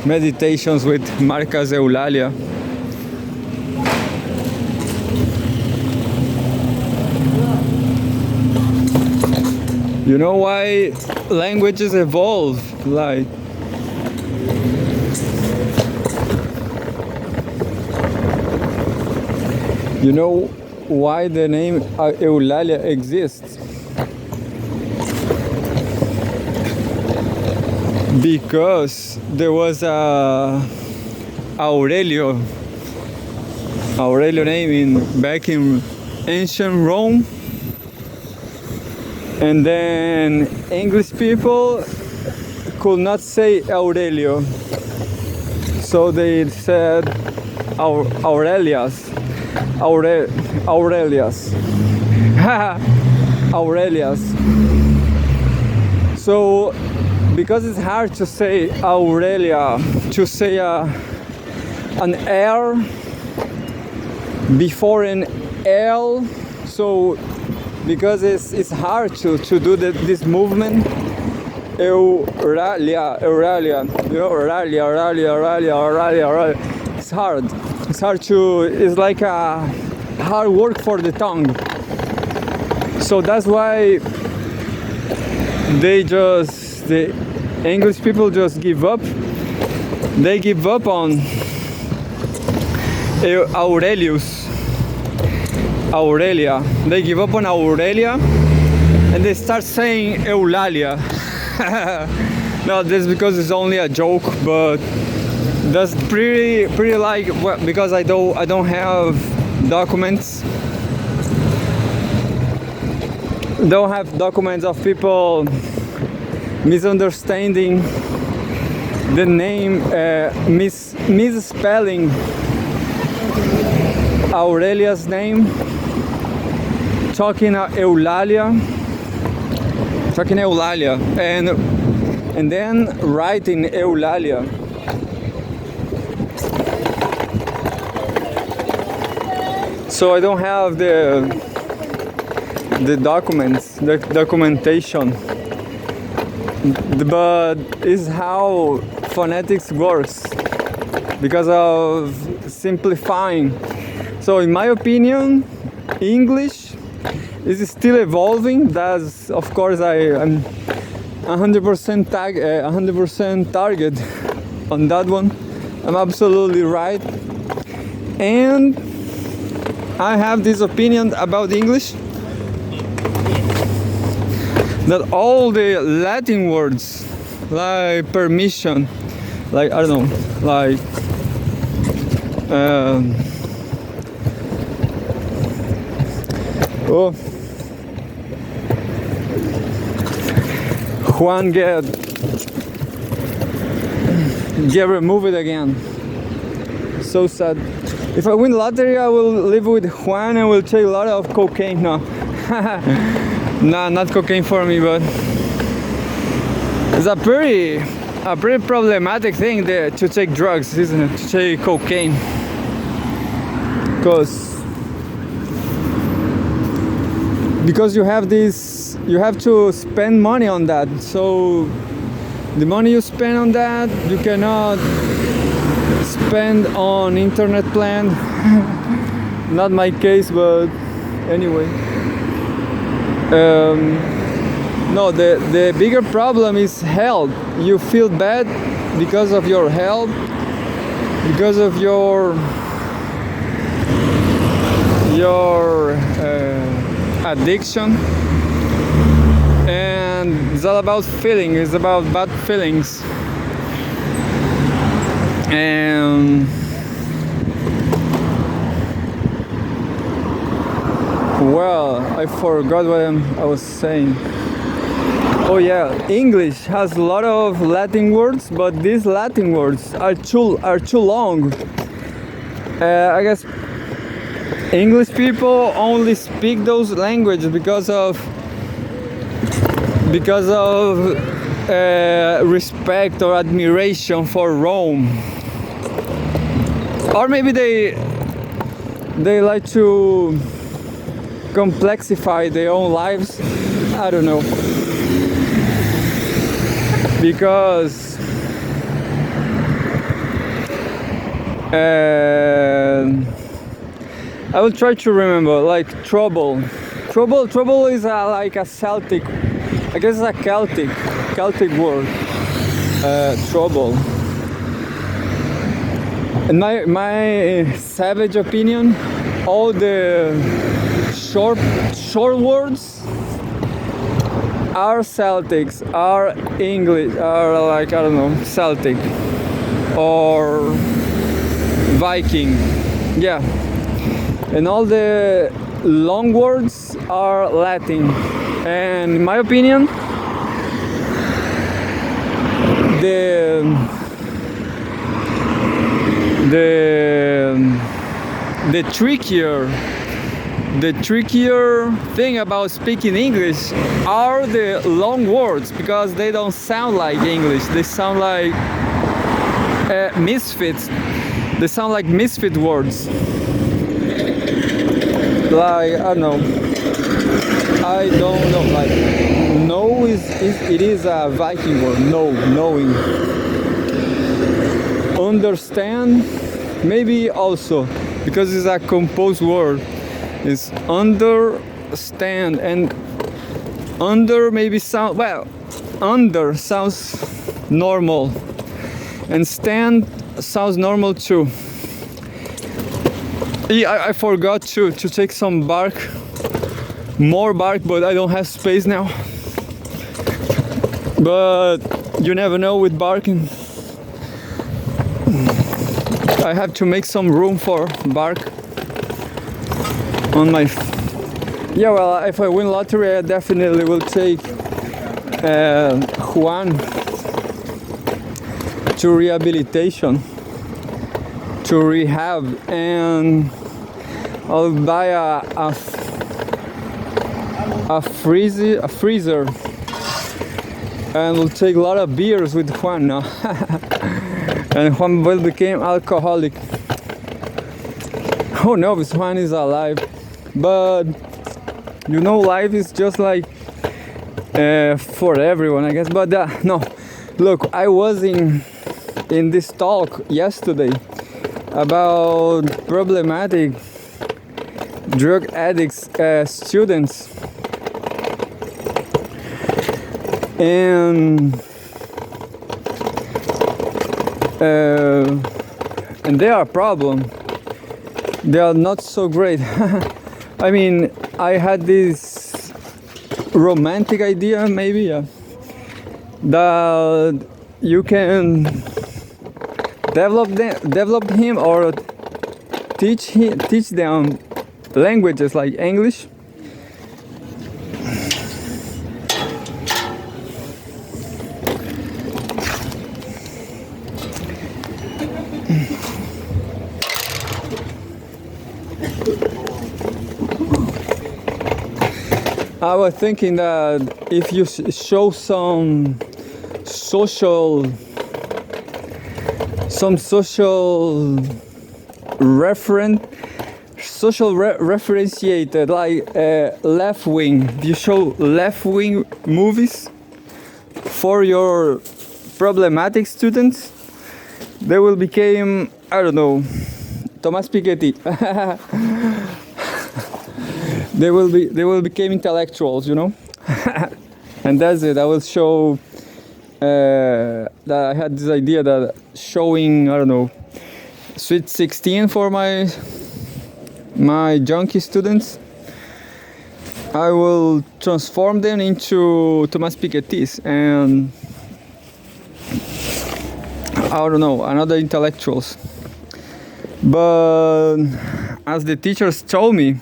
Meditations with Marcus Eulalia. You know why languages evolve? Like, you know why the name Eulalia exists? Because there was a Aurelio name back in ancient Rome, and then English people could not say Aurelio, so they said Aurelius. So because it's hard to say Aurelia, to say an R before an L, so because it's hard to do this movement, Euralia, you know, Auralia. It's hard to, it's like a hard work for the tongue. So that's why the English people just give up. They give up on Aurelius, Aurelia. They give up on Aurelia, and they start saying Eulalia. No, that's because it's only a joke, but that's pretty like, well, because I don't have documents. Don't have documents of people misunderstanding the name, misspelling Aurelia's name, talking Eulalia, and then writing Eulalia. So I don't have the documents, the documentation, but it's how phonetics works because of simplifying. So in my opinion, English is still evolving. That's, of course, I'm 100% target on that one. I'm absolutely right. And I have this opinion about English, that all the Latin words, like permission, like, I don't know, like Juan get removed again. So sad. If I win lottery, I will live with Juan and will take a lot of cocaine. No. Nah, not cocaine for me, but it's a pretty problematic thing to take drugs, isn't it? To take cocaine, because you have to spend money on that. So the money you spend on that, you cannot spend on internet plan. Not my case, but anyway. No, the bigger problem is health. You feel bad because of your health, because of your addiction, and it's all about feeling. It's about bad feelings. And well, I forgot what I was saying. Oh yeah, English has a lot of Latin words, but these Latin words are too long. I guess English people only speak those languages because of respect or admiration for Rome. or maybe they like to complexify their own lives. I don't know, because I will try to remember, like trouble is like a Celtic, I guess it's a Celtic word, trouble. In my savage opinion, all the short words are Celtics, are English, are like, I don't know, Celtic or Viking, yeah. And all the long words are Latin. And in my opinion, the trickier thing about speaking English are the long words, because they don't sound like English. They sound like misfits. They sound like misfit words. Like, I don't know. Like, no it is a Viking word. No, knowing. Understand, maybe also, because it's a composed word. It's understand, and under maybe sound, well, under sounds normal, and stand sounds normal too. Yeah, I forgot to take some more bark, but I don't have space now. But you never know with barking. I have to make some room for bark on my... Yeah, well, if I win lottery, I definitely will take Juan to rehabilitation, to rehab, and I'll buy a freezer, and we'll take a lot of beers with Juan now. And Juan will become alcoholic. Oh no, this Juan is alive, but you know, life is just like for everyone, I guess. But no, look, I was in this talk yesterday about problematic drug addicts students, and they are a problem. They are not so great. I mean, I had this romantic idea, maybe, that you can develop him or teach them languages like English. I was thinking that if you show some social referentiated, like left wing. If you show left wing movies for your problematic students, they will become, I don't know, Thomas Piketty. They will become intellectuals, you know. And that's it. I will show that I had this idea that showing, I don't know, Sweet 16 for my junkie students, I will transform them into Thomas Piketty's and I don't know, another intellectuals. But as the teachers told me,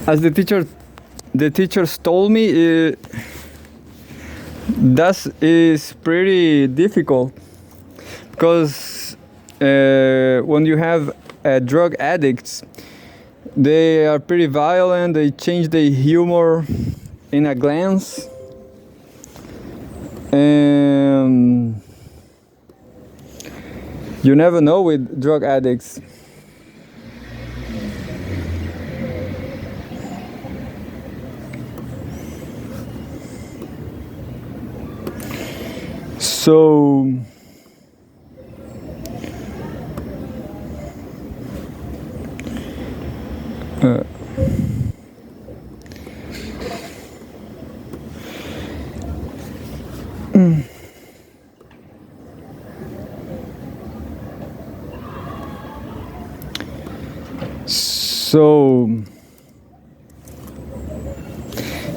the teachers told me, that is pretty difficult, because when you have drug addicts, they are pretty violent. They change their humor in a glance, and You never know with drug addicts. So so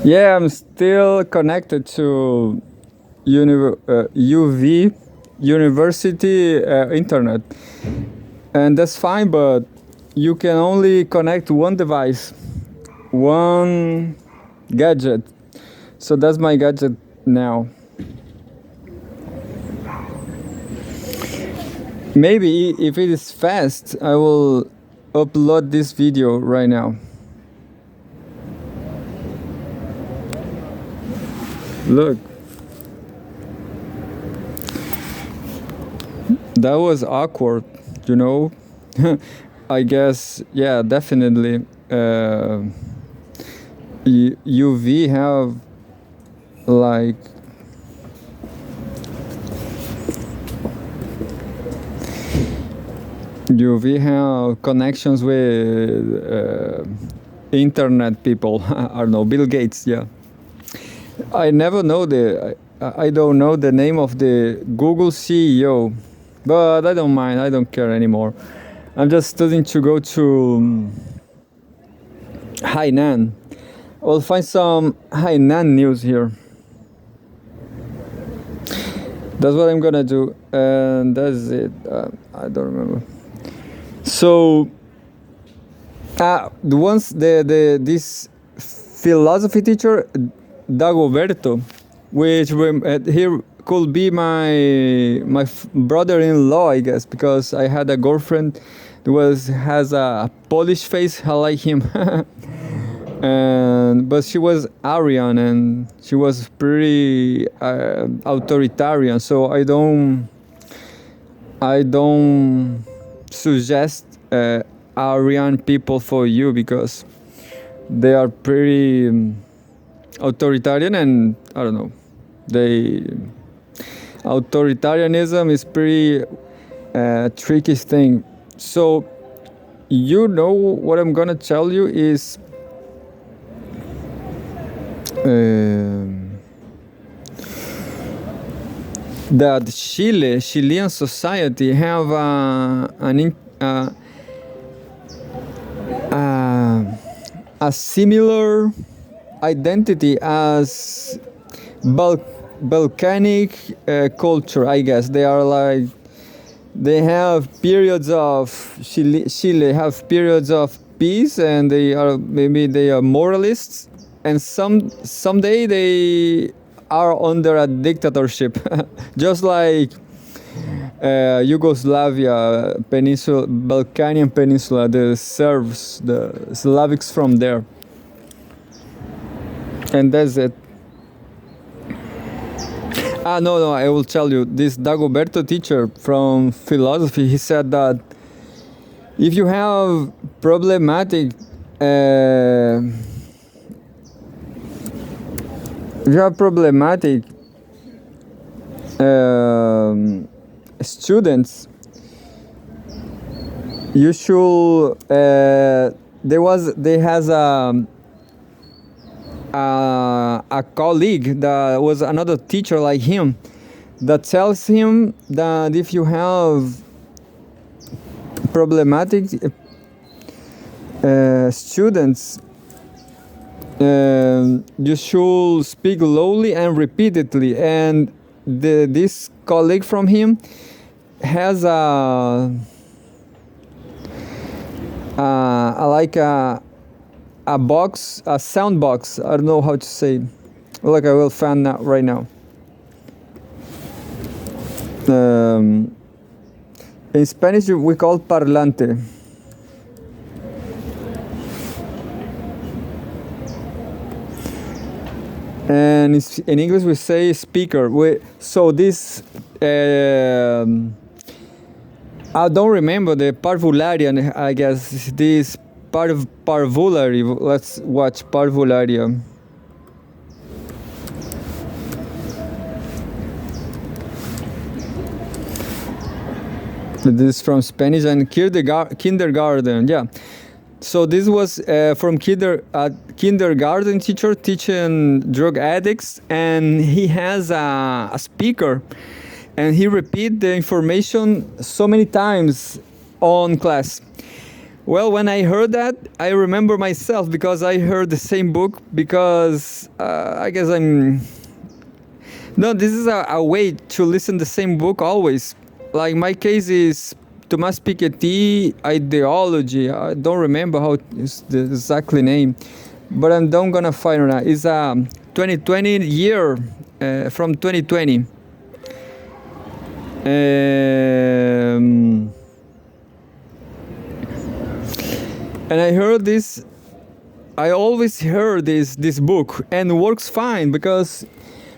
yeah, I'm still connected to UV university internet, and that's fine, but you can only connect one device, one gadget. So that's my gadget now. Maybe if it is fast, I will upload this video right now. Look. That was awkward, you know. I guess, yeah, definitely. UV have like UV have connections with internet people. I don't know, Bill Gates, yeah. I never know I don't know the name of the Google CEO, but I don't mind, I don't care anymore. I'm just studying to go to Hainan. We'll find some Hainan news here. That's what I'm gonna do, and that's it. I don't remember. So, this philosophy teacher, Dagoberto, which here could be my brother-in-law, I guess, because I had a girlfriend who has a Polish face like him, but she was Aryan and she was pretty authoritarian. So I don't suggest Aryan people for you because they are pretty authoritarian, and I don't know, authoritarianism is pretty tricky thing. So you know what I'm gonna tell you is that Chilean society have a similar identity as volcanic culture, I guess. They have periods of Chile have periods of peace, and they are moralists, and someday they are under a dictatorship, just like Yugoslavia peninsula, Balkanian peninsula, the Serbs, the Slavics from there, and that's it. No, I will tell you. This Dagoberto teacher from philosophy, he said that if you have problematic students, you should they has a colleague that was another teacher like him that tells him that if you have problematic students, you should speak lowly and repeatedly. And this colleague from him has a box, a sound box. I don't know how to say it. Look, I will find that right now. In Spanish we call parlante. And in English we say speaker. So this I don't remember the parvularian. I guess this part of parvulary. Let's watch parvularia. This is from Spanish and kindergarten. Yeah. So this was from kindergarten teacher teaching drug addicts, and he has a speaker, and he repeat the information so many times on class. Well, when I heard that, I remember myself because I heard the same book because I guess I'm... No, this is a way to listen the same book always. Like my case is Thomas Piketty Ideology. I don't remember how is the exactly name, but I'm not gonna find it now. It's a 2020 year from 2020. And I heard this. I always heard this book, and it works fine because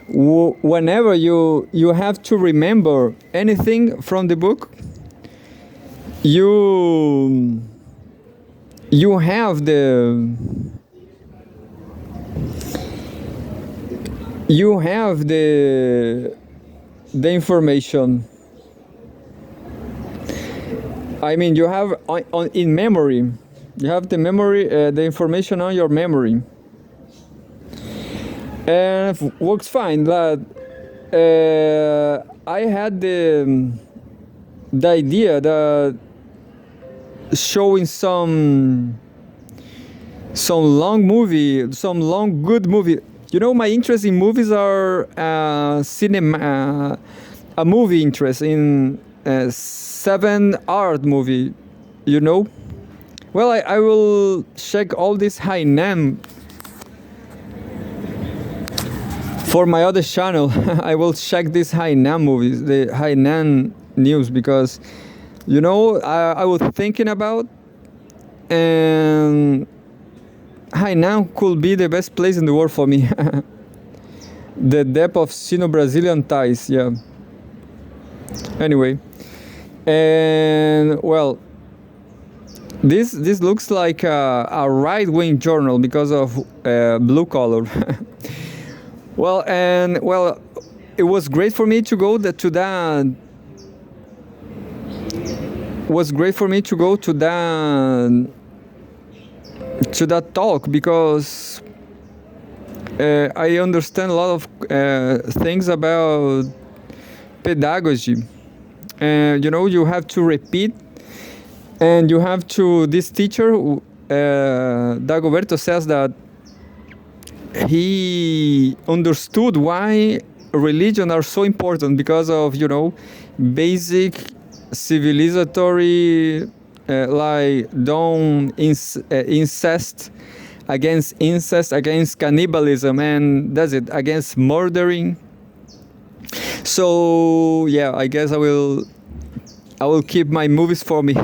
whenever you have to remember anything from the book, you have the information. I mean, you have in memory. You have the memory, the information on your memory. And it works fine. But I had the idea that showing some long movie, some long good movie. You know, my interest in movies are cinema, a movie interest in 7 art movie. You know. Well, I will check all this Hainan for my other channel. I will check these Hainan movies, the Hainan news, because, you know, I was thinking about, and Hainan could be the best place in the world for me. The depth of Sino-Brazilian ties, yeah. Anyway, and well, this looks like a right-wing journal because of blue color. Well, it was great for me to go to that. Was great for me to go to that talk because I understand a lot of things about pedagogy. You know, you have to repeat. And you have to, this teacher, Dagoberto says that he understood why religion are so important because of, you know, basic civilizatory, like don't incest, against cannibalism, and that's it, against murdering. So yeah, I guess I will keep my movies for me.